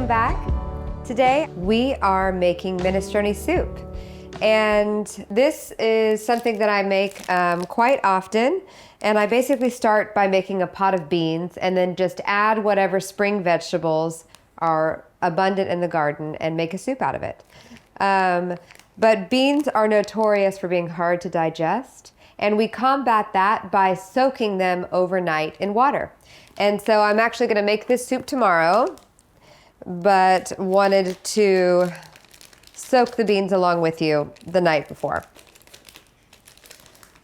welcome back. Today we are making minestrone soup. And this is something that I make quite often. And I basically start by making a pot of beans and then just add whatever spring vegetables are abundant in the garden and make a soup out of it. But beans are notorious for being hard to digest. And we combat that by soaking them overnight in water. And so I'm actually going to make this soup tomorrow, but wanted to soak the beans along with you the night before.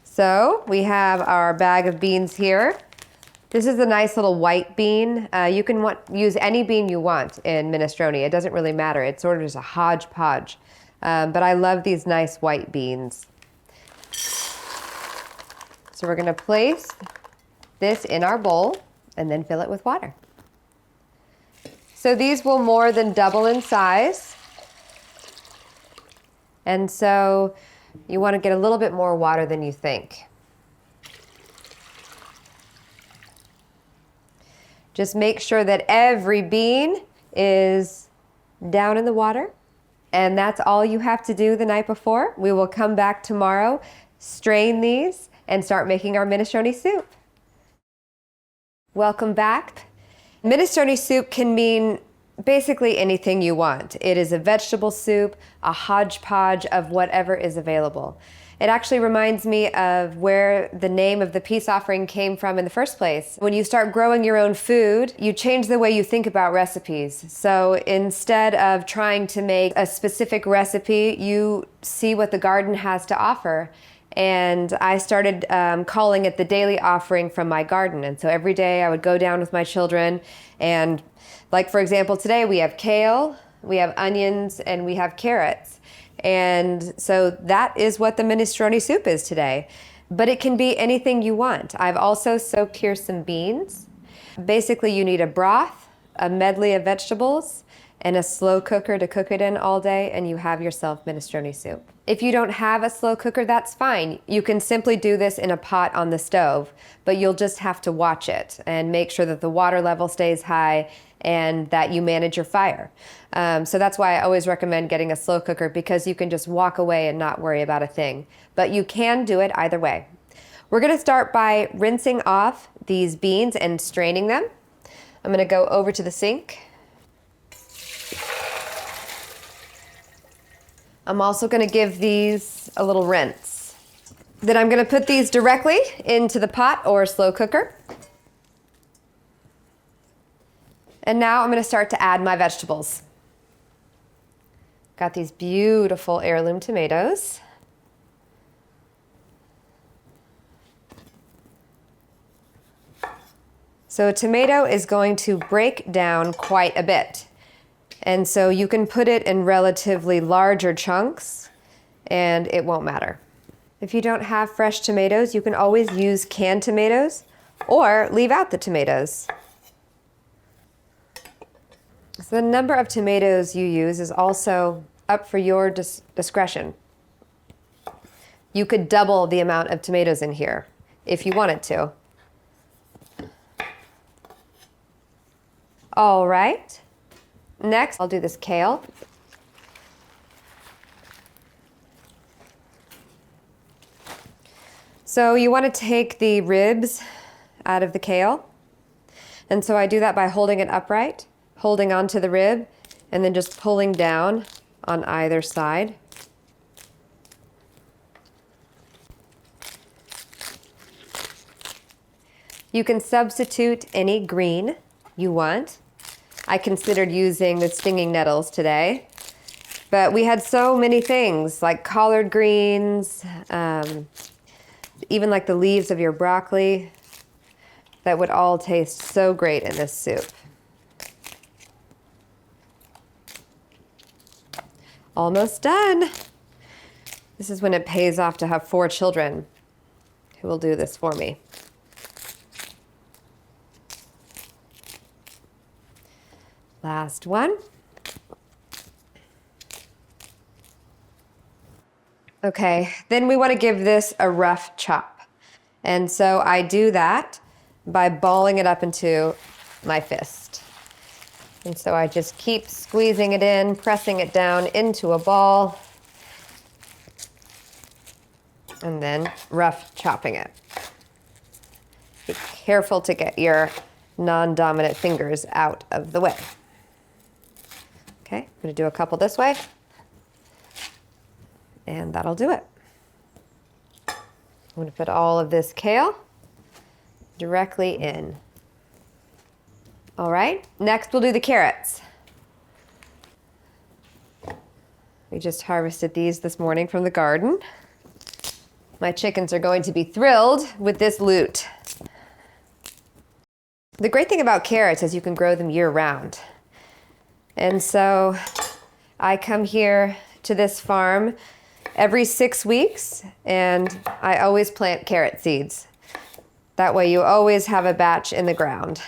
So we have our bag of beans here. This is a nice little white bean. You can use any bean you want in minestrone. It doesn't really matter. It's sort of just a hodgepodge. But I love these nice white beans. So we're going to place this in our bowl and then fill it with water. So these will more than double in size. And so you want to get a little bit more water than you think. Just make sure that every bean is down in the water. And that's all you have to do the night before. We will come back tomorrow, strain these, and start making our minestrone soup. Welcome back. Minestrone soup can mean basically anything you want. It is a vegetable soup, a hodgepodge of whatever is available. It actually reminds me of where the name of the peace offering came from in the first place. When you start growing your own food, you change the way you think about recipes. So instead of trying to make a specific recipe, you see what the garden has to offer. And I started calling it the daily offering from my garden. And so every day I would go down with my children and, like for example, today we have kale, we have onions, and we have carrots. And so that is what the minestrone soup is today. But it can be anything you want. I've also soaked here some beans. Basically you need a broth, a medley of vegetables, and a slow cooker to cook it in all day, and you have yourself minestrone soup. If you don't have a slow cooker, that's fine. You can simply do this in a pot on the stove, but you'll just have to watch it and make sure that the water level stays high and that you manage your fire. So that's why I always recommend getting a slow cooker, because you can just walk away and not worry about a thing. But you can do it either way. We're gonna start by rinsing off these beans and straining them. I'm gonna go over to the sink. I'm also going to give these a little rinse. Then I'm going to put these directly into the pot or slow cooker. And now I'm going to start to add my vegetables. Got these beautiful heirloom tomatoes. So a tomato is going to break down quite a bit. And so you can put it in relatively larger chunks and it won't matter. If you don't have fresh tomatoes, you can always use canned tomatoes or leave out the tomatoes. So the number of tomatoes you use is also up for your discretion. You could double the amount of tomatoes in here if you wanted to. All right. Next, I'll do this kale. So you want to take the ribs out of the kale. And so I do that by holding it upright, holding onto the rib, and then just pulling down on either side. You can substitute any green you want. I considered using the stinging nettles today, but we had so many things like collard greens, even like the leaves of your broccoli, that would all taste so great in this soup. Almost done. This is when it pays off to have 4 children who will do this for me. Last one. Okay, then we want to give this a rough chop. And so I do that by balling it up into my fist. And so I just keep squeezing it in, pressing it down into a ball, and then rough chopping it. Be careful to get your non-dominant fingers out of the way. Okay, I'm gonna do a couple this way, and that'll do it. I'm gonna put all of this kale directly in. All right, next we'll do the carrots. We just harvested these this morning from the garden. My chickens are going to be thrilled with this loot. The great thing about carrots is you can grow them year round. And so I come here to this farm every 6 weeks, and I always plant carrot seeds. That way you always have a batch in the ground.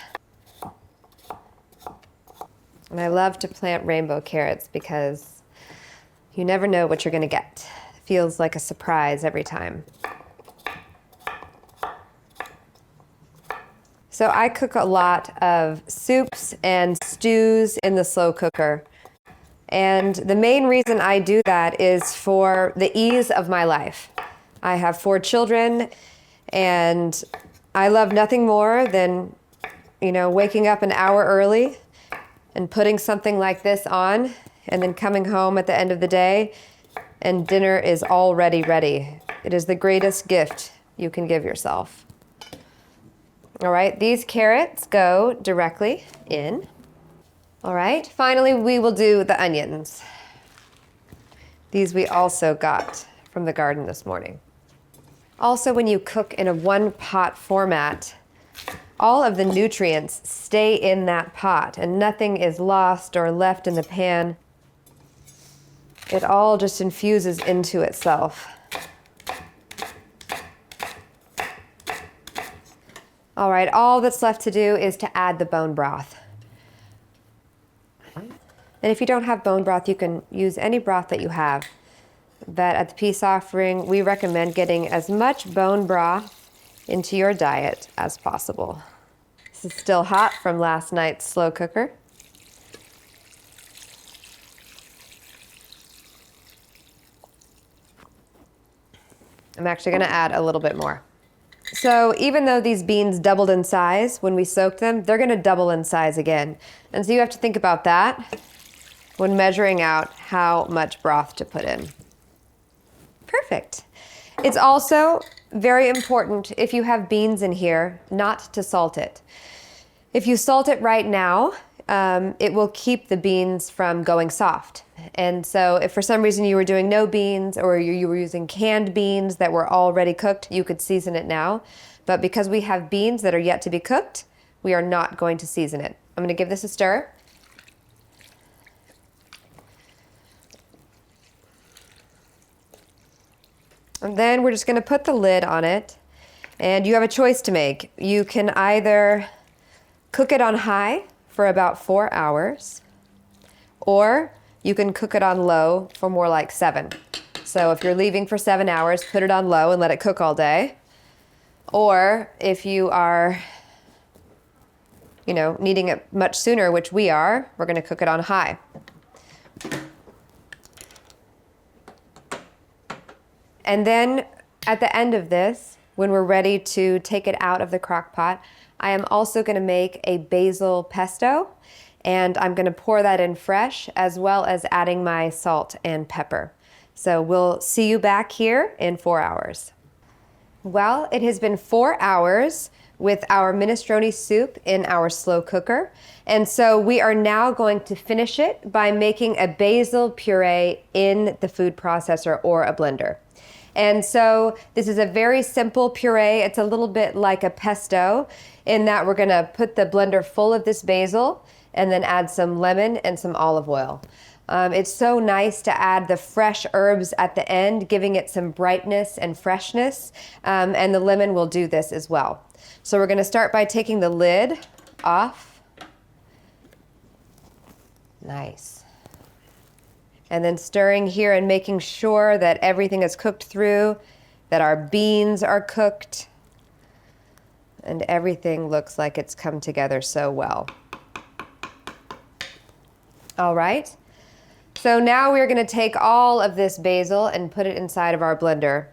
And I love to plant rainbow carrots because you never know what you're gonna get. It feels like a surprise every time. So I cook a lot of soups and stews in the slow cooker. And the main reason I do that is for the ease of my life. I have 4 children, and I love nothing more than, waking up an hour early and putting something like this on, and then coming home at the end of the day, and dinner is already ready. It is the greatest gift you can give yourself. All right, these carrots go directly in. All right, finally we will do the onions. These we also got from the garden this morning. Also, when you cook in a one-pot format, all of the nutrients stay in that pot and nothing is lost or left in the pan. It all just infuses into itself. All right, all that's left to do is to add the bone broth. And if you don't have bone broth, you can use any broth that you have. But at the peace offering, we recommend getting as much bone broth into your diet as possible. This is still hot from last night's slow cooker. I'm actually gonna add a little bit more. So even though these beans doubled in size when we soaked them, they're gonna double in size again. And so you have to think about that when measuring out how much broth to put in. Perfect. It's also very important, if you have beans in here, not to salt it. If you salt it right now, it will keep the beans from going soft. And so if for some reason you were doing no beans, or you were using canned beans that were already cooked, you could season it now. But because we have beans that are yet to be cooked, we are not going to season it. I'm gonna give this a stir. And then we're just gonna put the lid on it, and you have a choice to make. You can either cook it on high for about 4 hours, or you can cook it on low for more like 7. So if you're leaving for 7 hours, put it on low and let it cook all day. Or if you are, needing it much sooner, which we are, we're gonna cook it on high. And then at the end of this, when we're ready to take it out of the crock pot, I am also gonna make a basil pesto, and I'm gonna pour that in fresh, as well as adding my salt and pepper. So we'll see you back here in 4 hours. Well, it has been 4 hours with our minestrone soup in our slow cooker. And so we are now going to finish it by making a basil puree in the food processor or a blender. And so this is a very simple puree. It's a little bit like a pesto in that we're gonna put the blender full of this basil and then add some lemon and some olive oil. It's so nice to add the fresh herbs at the end, giving it some brightness and freshness, and the lemon will do this as well. So we're gonna start by taking the lid off. Nice. And then stirring here and making sure that everything is cooked through, that our beans are cooked, and everything looks like it's come together so well. All right. So now we're going to take all of this basil and put it inside of our blender.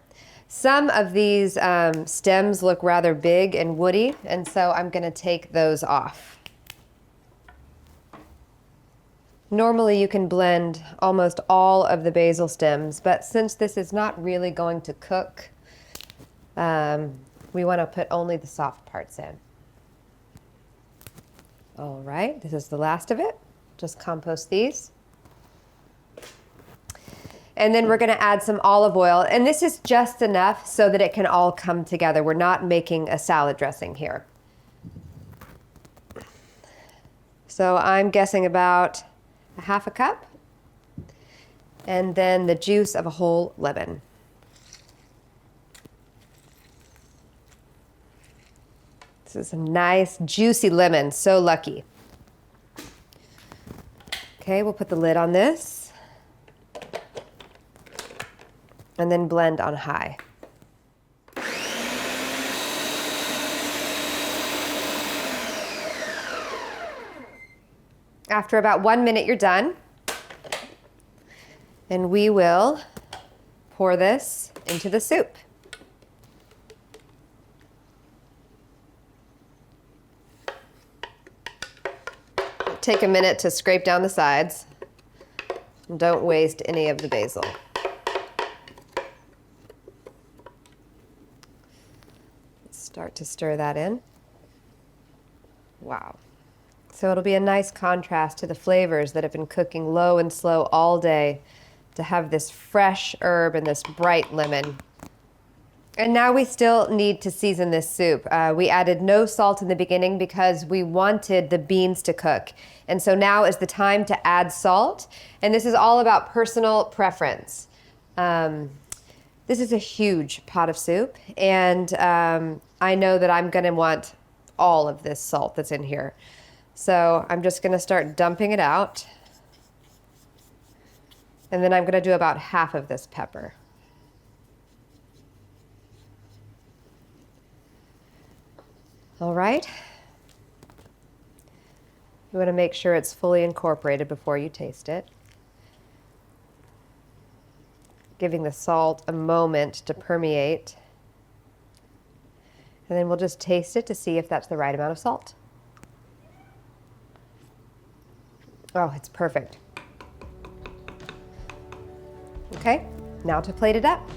Some of these stems look rather big and woody, and so I'm going to take those off. Normally you can blend almost all of the basil stems, but since this is not really going to cook, we want to put only the soft parts in. All right, this is the last of it. Just compost these. And then we're going to add some olive oil, and this is just enough so that it can all come together. We're not making a salad dressing here. So I'm guessing about a half a cup, and then the juice of a whole lemon. This is a nice juicy lemon, so lucky. Okay, we'll put the lid on this and then blend on high. After about 1 minute, you're done. And we will pour this into the soup. Take a minute to scrape down the sides. And don't waste any of the basil. Start to stir that in. Wow. So it'll be a nice contrast to the flavors that have been cooking low and slow all day, to have this fresh herb and this bright lemon. And now we still need to season this soup. We added no salt in the beginning because we wanted the beans to cook. And so now is the time to add salt. And this is all about personal preference. This is a huge pot of soup, and I know that I'm going to want all of this salt that's in here. So I'm just going to start dumping it out. And then I'm going to do about half of this pepper. All right. You want to make sure it's fully incorporated before you taste it. Giving the salt a moment to permeate. And then we'll just taste it to see if that's the right amount of salt. Oh, it's perfect. Okay, now to plate it up.